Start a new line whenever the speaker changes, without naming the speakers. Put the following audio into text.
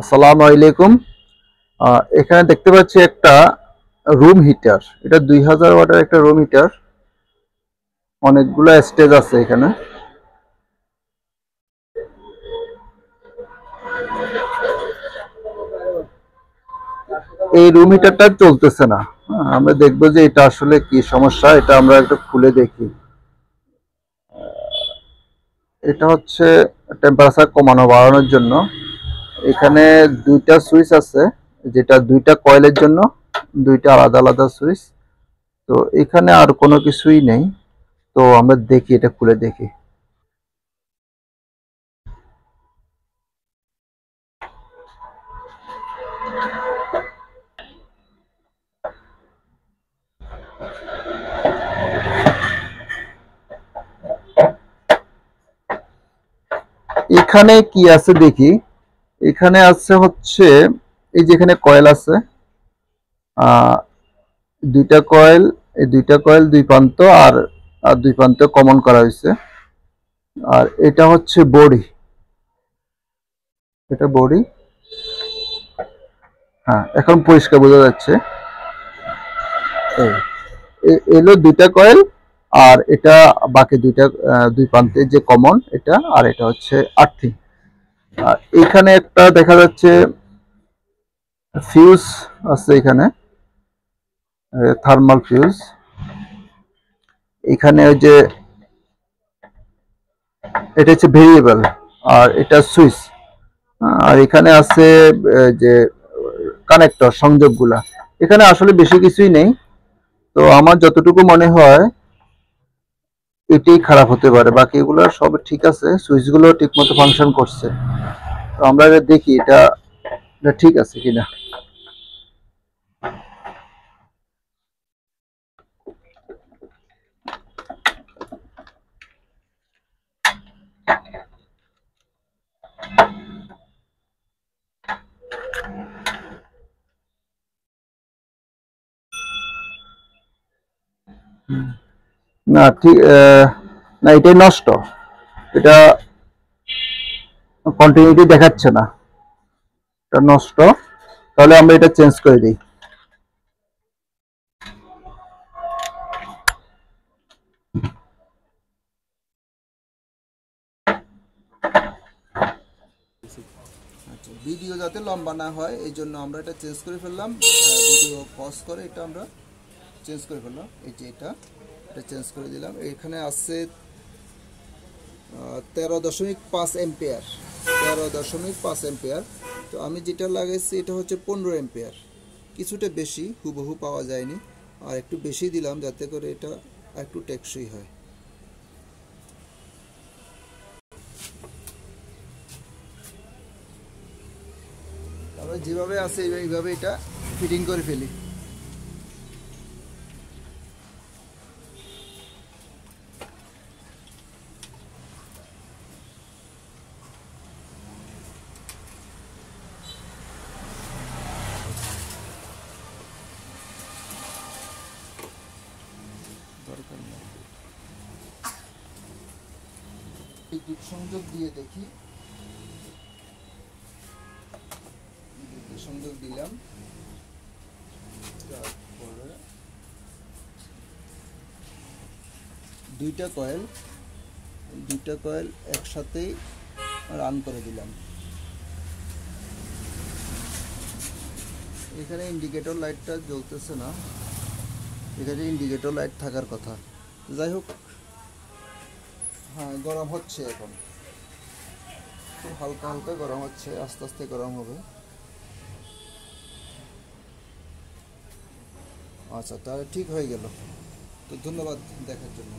আসসালামু আলাইকুম। এখানে দেখতে পাচ্ছি একটা রুম হিটার। এটা 2000 ওয়াটের একটা রুম হিটার। অনেকগুলো স্টেজ আছে এখানে। এই রুম হিটারটা চলতেছে না। আমরা দেখবো যে এটা আসলে কি সমস্যা, এটা আমরা একটু খুলে দেখি। এটা হচ্ছে টেম্পারেচার কমানো বাড়ানোর জন্য। এখানে দুইটা সুইচ আছে, যেটা দুইটা কয়েলের জন্য, দুইটা আলাদা আলাদা সুইচ। তো এখানে আর কোনো কিছুই নেই। তো আমরা দেখি, এটা খুলে দেখি। এখানে কি আছে দেখি। এখানে আছে হচ্ছে, এই যে এখানে কয়েল আছে, আহ দুইটা কয়েল। এই দুইটা কয়েল দুই প্রান্ত আর আর দুই প্রান্ত কমন করা হয়েছে। আর এটা হচ্ছে বডি, এটা বডি। হ্যাঁ, এখন পরিষ্কার বোঝা যাচ্ছে। এই এলো দুইটা কয়েল, আর এটা বাকি দুইটা, দুই প্রান্তে যে কমন এটা, আর এটা হচ্ছে আর্থিং। আর এখানে একটা দেখা যাচ্ছে ফিউজ আছে এখানে, থার্মাল ফিউজ। এখানে ওই যে এটা হচ্ছে ভেরিয়েবল, আর এটা সুইচ। আর এখানে আছে যে কানেক্টর, সংযোগগুলা। এখানে আসলে বেশি কিছুই নেই। তো আমার যতটুকু মনে হয় এটাই খারাপ হতে পারে, বাকি এগুলো সব ঠিক আছে, সুইচগুলো ঠিক মতো ফাংশন করছে। তো আমরা এটা দেখি, এটা ঠিক আছে কিনা। না ঠিক, না এটাই নষ্ট। এটা কন্টিনিউটি দেখাচ্ছে না, এটা নষ্ট। তাহলে আমরা এটা চেঞ্জ করে দিই। আচ্ছা, ভিডিও যাতে লম্বা না হয় এই জন্য আমরা এটা চেঞ্জ করে ফেললাম। ভিডিও পজ করে এটা আমরা চেঞ্জ করে ফেললাম। এই যে এটা চেঞ্জ করে দিলাম। এখানে আছে 13.5 এম্পিয়ার, 13.5 এম্পিয়ার। তো আমি যেটা লাগাইছি এটা হচ্ছে 15 এম্পিয়ার, কিছুটা বেশি, হুবহু পাওয়া যায়নি। আর একটু বেশি দিলাম যাতে করে এটা একটু টেকসই হয়। তারপরে যেভাবে আছে এইভাবে এটা ফিটিং করে ফেলি। দরকার নেই, বিদ্যুৎ সংযোগ দিয়ে দেখি। বিদ্যুৎ সংযোগ দিলাম, তারপরে দুইটা কয়েল, দুইটা কয়েল একসাথেই রান করে দিলাম। এখানে ইন্ডিকেটর লাইটটা জ্বলতেছে না, এখানে ইন্ডিকেটর লাইট থাকার কথা। যাই হোক, হ্যাঁ গরম হচ্ছে এখন, খুব হালকা হালকা গরম হচ্ছে, আস্তে আস্তে গরম হবে। আচ্ছা, তাহলে ঠিক হয়ে গেল। তো ধন্যবাদ দেখার জন্য।